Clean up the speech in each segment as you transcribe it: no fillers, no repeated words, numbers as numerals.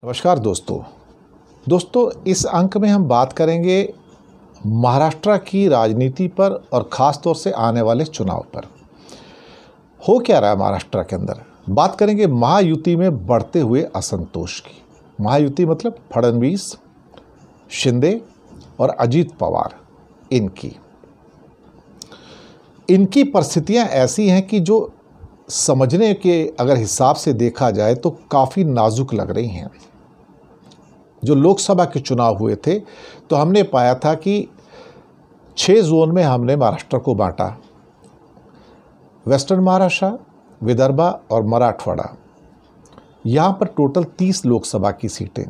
नमस्कार दोस्तों इस अंक में हम बात करेंगे महाराष्ट्र की राजनीति पर और ख़ास तौर से आने वाले चुनाव पर। हो क्या रहा है महाराष्ट्र के अंदर। बात करेंगे महायुति में बढ़ते हुए असंतोष की। महायुति मतलब फडणवीस, शिंदे और अजीत पवार। इनकी परिस्थितियां ऐसी हैं कि जो समझने के अगर हिसाब से देखा जाए तो काफ़ी नाजुक लग रही हैं। जो लोकसभा के चुनाव हुए थे तो हमने पाया था कि 6 जोन में हमने महाराष्ट्र को बांटा। वेस्टर्न महाराष्ट्र, विदर्भा और मराठवाड़ा। यहाँ पर टोटल 30 लोकसभा की सीटें।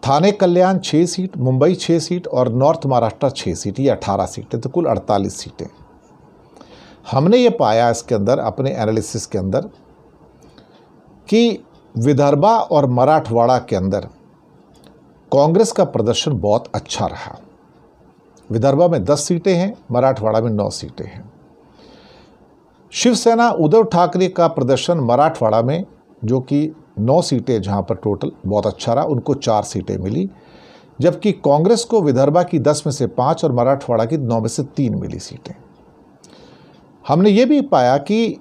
थाने कल्याण 6 सीट, मुंबई 6 सीट और नॉर्थ महाराष्ट्र 6 सीट, ये 18 सीटें, तो कुल 48 सीटें। हमने ये पाया इसके अंदर अपने एनालिसिस के अंदर कि विदर्भा और मराठवाड़ा के अंदर कांग्रेस का प्रदर्शन बहुत अच्छा रहा। विदर्भा में 10 सीटें हैं, मराठवाड़ा में 9 सीटें हैं। शिवसेना उद्धव ठाकरे का प्रदर्शन मराठवाड़ा में जो कि 9 सीटें जहां पर टोटल बहुत अच्छा रहा, उनको 4 सीटें मिली, जबकि कांग्रेस को विदर्भा की 10 में से 5 और मराठवाड़ा की 9 में से 3 मिली सीटें। हमने ये भी पाया कि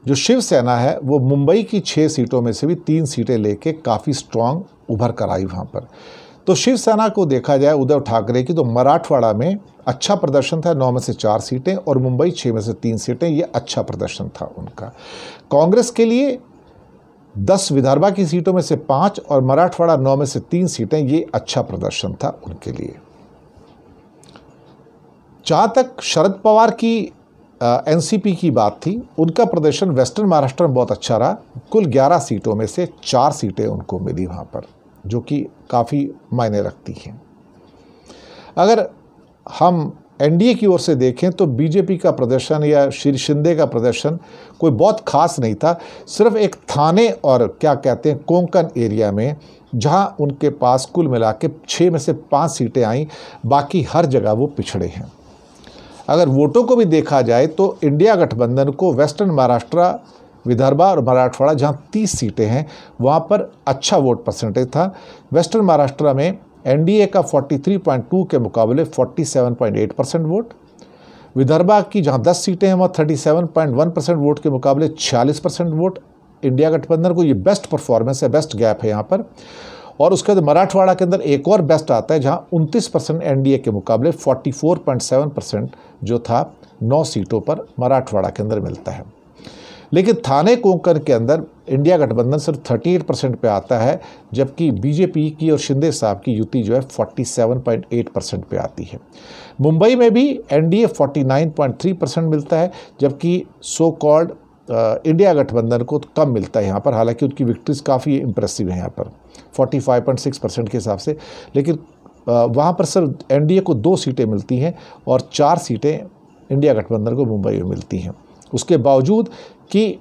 जो शिवसेना है वो मुंबई की 6 सीटों में से भी 3 सीटें लेके काफ़ी स्ट्रांग उभर कर आई वहाँ पर। तो शिवसेना को देखा जाए उद्धव ठाकरे की, तो मराठवाड़ा में अच्छा प्रदर्शन था, 9 में से 4 सीटें, और मुंबई 6 में से 3 सीटें, ये अच्छा प्रदर्शन था उनका। कांग्रेस के लिए 10 विदर्भा की सीटों में से 5 और मराठवाड़ा 9 में से 3 सीटें, ये अच्छा प्रदर्शन था उनके लिए। जहाँ तक शरद पवार की एनसीपी की बात थी, उनका प्रदर्शन वेस्टर्न महाराष्ट्र में बहुत अच्छा रहा। कुल 11 सीटों में से 4 सीटें उनको मिली वहाँ पर, जो कि काफ़ी मायने रखती हैं। अगर हम एनडीए की ओर से देखें तो बीजेपी का प्रदर्शन या श्री शिंदे का प्रदर्शन कोई बहुत खास नहीं था। सिर्फ एक थाने और क्या कहते हैं कोंकण एरिया में, जहाँ उनके पास कुल मिला के 6 में से 5 सीटें आईं, बाकी हर जगह वो पिछड़े हैं। अगर वोटों को भी देखा जाए तो इंडिया गठबंधन को वेस्टर्न महाराष्ट्र, विदर्भा और मराठवाड़ा जहां 30 सीटें हैं वहां पर अच्छा वोट परसेंटेज था। वेस्टर्न महाराष्ट्र में एनडीए का 43.2 के मुकाबले 47.8% वोट। विदर्भा की जहां 10 सीटें हैं वहाँ 37.1% वोट के मुकाबले 46% वोट इंडिया गठबंधन को। ये बेस्ट परफॉर्मेंस है, बेस्ट गैप है यहाँ पर। और उसके बाद मराठवाड़ा के अंदर एक और बेस्ट आता है जहां 29% एनडीए के मुकाबले 44.7% जो था 9 सीटों पर मराठवाड़ा के अंदर मिलता है। लेकिन थाने कोंकण के अंदर इंडिया गठबंधन सिर्फ 38% पे आता है, जबकि बीजेपी की और शिंदे साहब की युति जो है 47.8% पे आती है। मुंबई में भी एनडीए 49.3% मिलता है, जबकि सो कॉल्ड इंडिया गठबंधन को कम मिलता है यहाँ पर। हालांकि उनकी विक्ट्रीज काफ़ी इंप्रेसिव है यहाँ पर 45.6% के हिसाब से, लेकिन वहाँ पर सिर्फ एनडीए को 2 सीटें मिलती हैं और 4 सीटें इंडिया गठबंधन को मुंबई में मिलती हैं। उसके बावजूद कि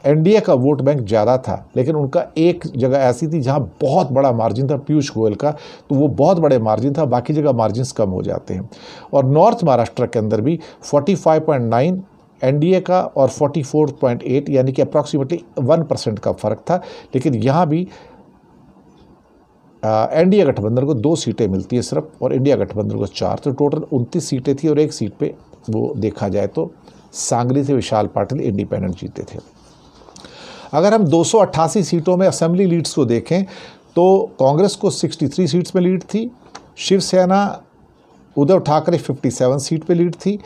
एनडीए का वोट बैंक ज़्यादा था, लेकिन उनका एक जगह ऐसी थी जहाँ बहुत बड़ा मार्जिन था पीयूष गोयल का, तो वो बहुत बड़े मार्जिन था, बाकी जगह मार्जिन्स कम हो जाते हैं। और नॉर्थ महाराष्ट्र के अंदर भी 45.9 एनडीए का और 44.8 यानी कि अप्रॉक्सीमेटली 1% का फ़र्क था, लेकिन यहाँ भी एनडीए गठबंधन को 2 सीटें मिलती है सिर्फ और इंडिया गठबंधन को 4, तो टोटल 29 सीटें थी और एक सीट पे वो देखा जाए तो सांगली से विशाल पाटिल इंडिपेंडेंट जीते थे। अगर हम 288 सीटों में असेंबली लीड्स को देखें तो कांग्रेस को 63 सीट्स में लीड थी, शिवसेना उद्धव ठाकरे 57 सीट पे लीड थी,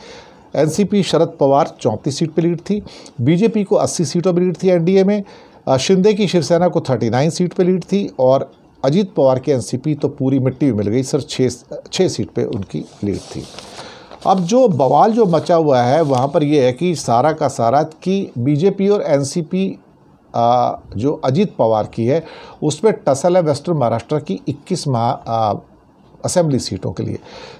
एनसीपी शरद पवार 34 सीट पे लीड थी, बीजेपी को 80 सीटों पर लीड थी एनडीए में, शिंदे की शिवसेना को 39 सीट पे लीड थी और अजीत पवार की एनसीपी तो पूरी मिट्टी में मिल गई, सिर्फ 6 सीट पे उनकी लीड थी। अब जो बवाल जो मचा हुआ है वहाँ पर ये है कि सारा का सारा कि बीजेपी और एनसीपी जो अजीत पवार की है उस पर टसल है वेस्टर्न महाराष्ट्र की 21 असेंबली सीटों के लिए।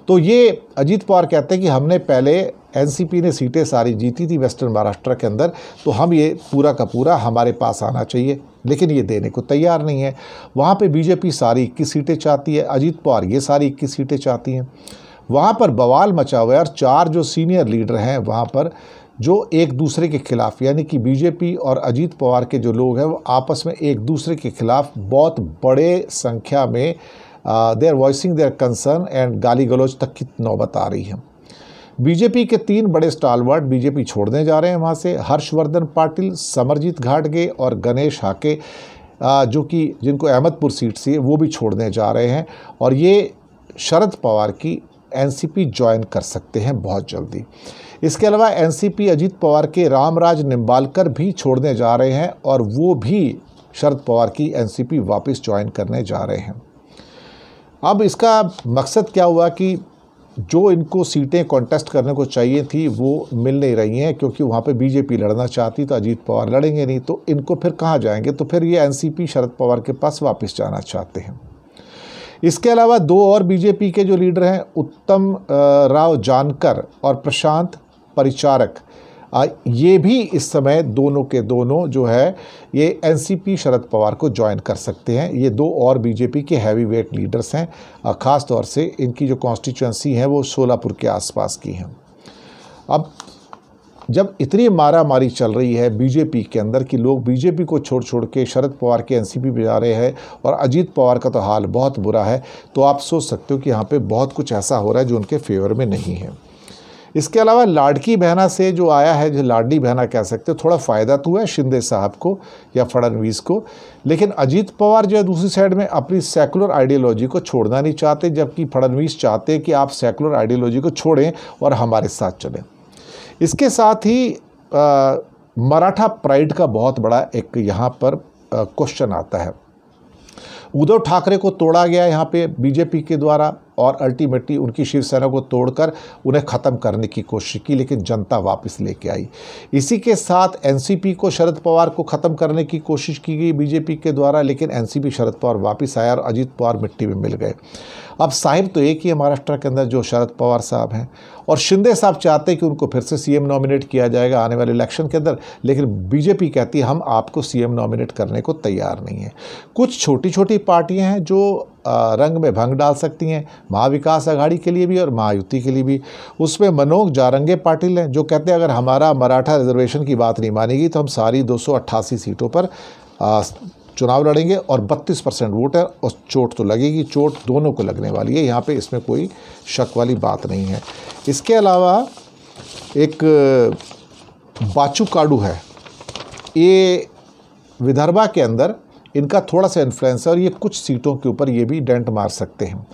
तो ये अजीत पवार कहते हैं कि हमने पहले एनसीपी ने सीटें सारी जीती थी वेस्टर्न महाराष्ट्र के अंदर, तो हम ये पूरा का पूरा हमारे पास आना चाहिए, लेकिन ये देने को तैयार नहीं है। वहाँ पे बीजेपी सारी 21 सीटें चाहती है, अजीत पवार ये सारी 21 सीटें चाहती हैं। वहाँ पर बवाल मचा हुआ है और 4 जो सीनियर लीडर हैं वहाँ पर जो एक दूसरे के खिलाफ, यानी कि बीजेपी और अजीत पवार के जो लोग हैं वो आपस में एक दूसरे के खिलाफ बहुत बड़े संख्या में they are voicing their concern and गाली गलौज तक की नौबत आ रही है। बीजेपी के 3 बड़े स्टालवर्ड बीजेपी छोड़ने जा रहे हैं वहाँ से, हर्षवर्धन पाटिल, समरजीत घाटगे और गणेश हाके, जो कि जिनको अहमदपुर सीट से वो भी छोड़ने जा रहे हैं और ये शरद पवार की एनसीपी ज्वाइन कर सकते हैं बहुत जल्दी। इसके अलावा एनसीपी अजीत पवार के रामराज निम्बालकर भी छोड़ने जा रहे हैं और वो भी शरद पवार की एनसीपी वापस ज्वाइन करने जा रहे हैं। अब इसका मकसद क्या हुआ कि जो इनको सीटें कॉन्टेस्ट करने को चाहिए थी वो मिल नहीं रही हैं, क्योंकि वहाँ पे बीजेपी लड़ना चाहती तो अजीत पवार लड़ेंगे नहीं, तो इनको फिर कहाँ जाएंगे, तो फिर ये एनसीपी शरद पवार के पास वापस जाना चाहते हैं। इसके अलावा 2 और बीजेपी के जो लीडर हैं, उत्तम राव जानकर और प्रशांत परिचारक, ये भी इस समय दोनों के दोनों जो है ये एनसीपी शरद पवार को ज्वाइन कर सकते हैं। ये 2 और बीजेपी के हैवी वेट लीडर्स हैं, ख़ास तौर से इनकी जो कॉन्स्टिट्यूंसी है वो सोलापुर के आसपास की हैं। अब जब इतनी मारा मारी चल रही है बीजेपी के अंदर कि लोग बीजेपी को छोड़ छोड़ के शरद पवार के एनसीपी पे जा रहे हैं और अजीत पवार का तो हाल बहुत बुरा है, तो आप सोच सकते हो कि यहाँ पे बहुत कुछ ऐसा हो रहा है जो उनके फेवर में नहीं है। इसके अलावा लाडकी बहना से जो आया है, जो लाडली बहना कह सकते हो, थोड़ा फ़ायदा तो हुआ है शिंदे साहब को या फडणवीस को, लेकिन अजीत पवार जो है दूसरी साइड में अपनी सेकुलर आइडियोलॉजी को छोड़ना नहीं चाहते, जबकि फडणवीस चाहते हैं कि आप सेकुलर आइडियोलॉजी को छोड़ें और हमारे साथ चलें। इसके साथ ही मराठा प्राइड का बहुत बड़ा एक यहाँ पर क्वेश्चन आता है। उद्धव ठाकरे को तोड़ा गया यहाँ पे बीजेपी के द्वारा और अल्टीमेटली उनकी शिवसेना को तोड़कर उन्हें ख़त्म करने की कोशिश की, लेकिन जनता वापस लेके आई। इसी के साथ एनसीपी को शरद पवार को ख़त्म करने की कोशिश की गई बीजेपी के द्वारा, लेकिन एनसीपी शरद पवार वापस आया और अजीत पवार मिट्टी में मिल गए। अब साहिब तो एक ही है महाराष्ट्र के अंदर जो शरद पवार साहब हैं, और शिंदे साहब चाहते हैं कि उनको फिर से सीएम नॉमिनेट किया जाएगा आने वाले इलेक्शन के अंदर, लेकिन बीजेपी कहती है हम आपको सीएम नॉमिनेट करने को तैयार नहीं है। कुछ छोटी छोटी पार्टियां हैं जो रंग में भंग डाल सकती हैं, महाविकास आघाड़ी के लिए भी और महायुति के लिए भी। उसमें मनोज जारंगे पाटिल हैं जो कहते हैं अगर हमारा मराठा रिजर्वेशन की बात नहीं मानेगी तो हम सारी 288 सीटों पर चुनाव लड़ेंगे और 32% वोट है और चोट तो लगेगी, चोट दोनों को लगने वाली है, यहाँ पे इसमें कोई शक वाली बात नहीं है। इसके अलावा एक बाचू काडू है, ये विदर्भा के अंदर इनका थोड़ा सा इन्फ्लुएंस है और ये कुछ सीटों के ऊपर ये भी डेंट मार सकते हैं।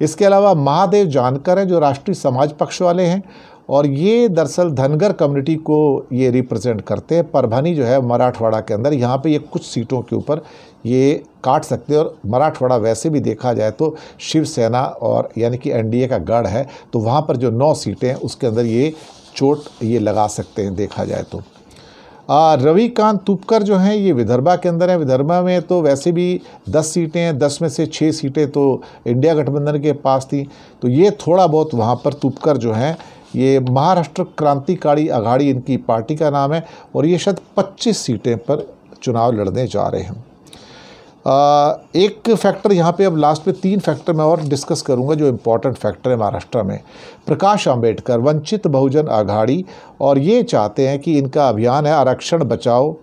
इसके अलावा महादेव जानकर हैं जो राष्ट्रीय समाज पक्ष वाले हैं और ये दरअसल धनगर कम्युनिटी को ये रिप्रेजेंट करते हैं। परभनी जो है मराठवाड़ा के अंदर, यहाँ पे ये कुछ सीटों के ऊपर ये काट सकते हैं और मराठवाड़ा वैसे भी देखा जाए तो शिवसेना और यानी कि एनडीए का गढ़ है, तो वहाँ पर जो 9 सीटें हैं उसके अंदर ये चोट ये लगा सकते हैं देखा जाए तो। रविकांत तुपकर जो हैं ये विदर्भा के अंदर है। विदर्भा में तो वैसे भी 10 सीटें हैं, 10 में से 6 सीटें तो इंडिया गठबंधन के पास थी, तो ये थोड़ा बहुत वहाँ पर तुपकर जो हैं ये महाराष्ट्र क्रांतिकारी आघाड़ी इनकी पार्टी का नाम है और ये शायद 25 सीटें पर चुनाव लड़ने जा रहे हैं। एक फैक्टर यहाँ पे अब लास्ट में 3 फैक्टर मैं और डिस्कस करूँगा जो इम्पोर्टेंट फैक्टर है महाराष्ट्र में। प्रकाश आंबेडकर वंचित बहुजन आघाड़ी, और ये चाहते हैं कि इनका अभियान है आरक्षण बचाओ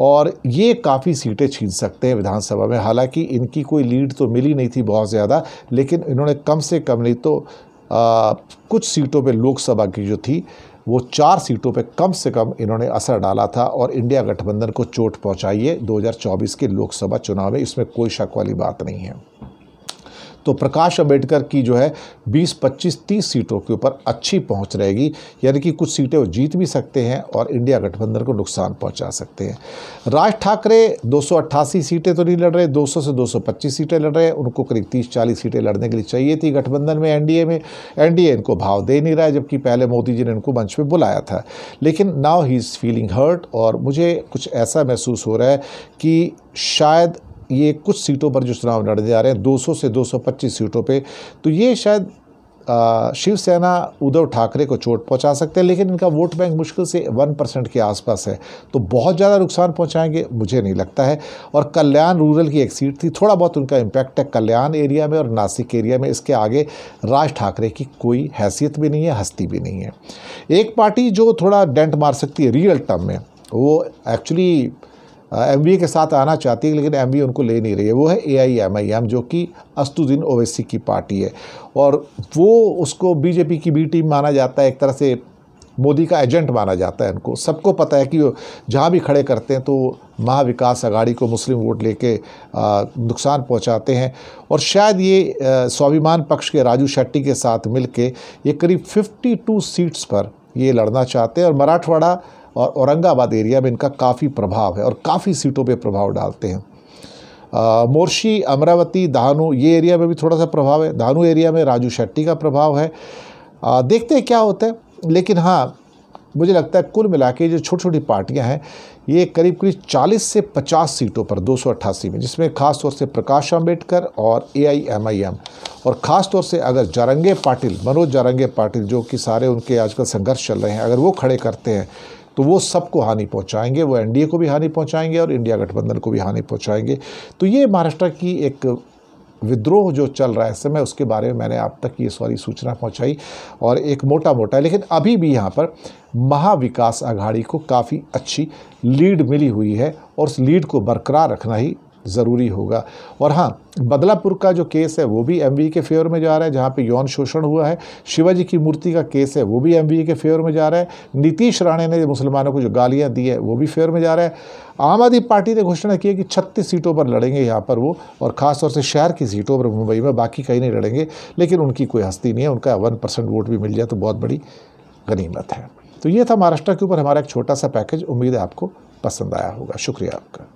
और ये काफ़ी सीटें छीन सकते हैं विधानसभा में। हालांकि इनकी कोई लीड तो मिली नहीं थी बहुत ज़्यादा, लेकिन इन्होंने कम से कम नहीं तो कुछ सीटों पे लोकसभा की जो थी वो 4 सीटों पे कम से कम इन्होंने असर डाला था और इंडिया गठबंधन को चोट पहुंचाई है 2024 के लोकसभा चुनाव में, इसमें कोई शक वाली बात नहीं है। तो प्रकाश आंबेडकर की जो है 20, 25, 30 सीटों के ऊपर अच्छी पहुंच रहेगी, यानी कि कुछ सीटें वो जीत भी सकते हैं और इंडिया गठबंधन को नुकसान पहुंचा सकते हैं। राज ठाकरे 288 सीटें तो नहीं लड़ रहे, 200 से 225 सीटें लड़ रहे हैं। उनको करीब 30-40 सीटें लड़ने के लिए चाहिए थी गठबंधन में, एनडीए में। एनडीए इनको भाव दे नहीं रहा है, जबकि पहले मोदी जी ने इनको मंच पर बुलाया था। लेकिन now he is feeling hurt और मुझे कुछ ऐसा महसूस हो रहा है कि शायद ये कुछ सीटों पर जो चुनाव लड़ने जा रहे हैं 200 से 225 सीटों पे, तो ये शायद शिवसेना उद्धव ठाकरे को चोट पहुंचा सकते हैं, लेकिन इनका वोट बैंक मुश्किल से 1% के आसपास है, तो बहुत ज़्यादा नुकसान पहुंचाएंगे मुझे नहीं लगता है। और कल्याण रूरल की एक सीट थी, थोड़ा बहुत उनका इम्पैक्ट है कल्याण एरिया में और नासिक एरिया में। इसके आगे राज ठाकरे की कोई हैसियत भी नहीं है, हस्ती भी नहीं है। एक पार्टी जो थोड़ा डेंट मार सकती है रियल टर्म में, वो एक्चुअली एमवीए के साथ आना चाहती है, लेकिन एमवीए उनको ले नहीं रही है, वो है एआईएमआईएम, जो कि असदुद्दीन ओवैसी की पार्टी है। और वो उसको बीजेपी की बी टीम माना जाता है, एक तरह से मोदी का एजेंट माना जाता है उनको। सबको पता है कि वो जहाँ भी खड़े करते हैं तो महाविकास आघाड़ी को मुस्लिम वोट लेके नुकसान पहुँचाते हैं। और शायद ये स्वाभिमान पक्ष के राजू शेट्टी के साथ मिलके ये करीब 52 सीट्स पर ये लड़ना चाहते हैं। और मराठवाड़ा और औरंगाबाद एरिया में इनका काफ़ी प्रभाव है और काफ़ी सीटों पे प्रभाव डालते हैं। मोर्शी, अमरावती, दानू ये एरिया में भी थोड़ा सा प्रभाव है। दानू एरिया में राजू शेट्टी का प्रभाव है। देखते हैं क्या होता है, लेकिन हाँ मुझे लगता है कुल मिला के जो छोटी छोटी पार्टियां हैं ये करीब करीब 40 से 50 सीटों पर 288 में, जिसमें खास तौर से प्रकाश आंबेडकर और एआईएमआईएम, और ख़ास तौर से अगर जारंगे पाटिल, मनोज जारंगे पाटिल, जो कि सारे उनके आजकल संघर्ष चल रहे हैं, अगर वो खड़े करते हैं तो वो सबको हानि पहुंचाएंगे। वो एनडीए को भी हानि पहुंचाएंगे और इंडिया गठबंधन को भी हानि पहुंचाएंगे। तो ये महाराष्ट्र की एक विद्रोह जो चल रहा है इस समय, उसके बारे में मैंने आप तक ये सारी सूचना पहुंचाई और एक मोटा मोटा, लेकिन अभी भी यहाँ पर महाविकास आघाड़ी को काफ़ी अच्छी लीड मिली हुई है और उस लीड को बरकरार रखना ही ज़रूरी होगा। और हाँ, बदलापुर का जो केस है वो भी एमवीए के फेवर में जा रहा है, जहाँ पे यौन शोषण हुआ है। शिवाजी की मूर्ति का केस है वो भी एमवीए के फेवर में जा रहा है। नीतीश राणे ने मुसलमानों को जो गालियाँ दी है वो भी फेवर में जा रहा है। आम आदमी पार्टी ने घोषणा की है कि 36 सीटों पर लड़ेंगे यहाँ पर वो, और ख़ासतौर से शहर की सीटों पर मुंबई में, बाकी कहीं नहीं लड़ेंगे। लेकिन उनकी कोई हस्ती नहीं है, उनका 1% वोट भी मिल जाए तो बहुत बड़ी गनीमत है। तो ये था महाराष्ट्र के ऊपर हमारा एक छोटा सा पैकेज। उम्मीद है आपको पसंद आया होगा। शुक्रिया आपका।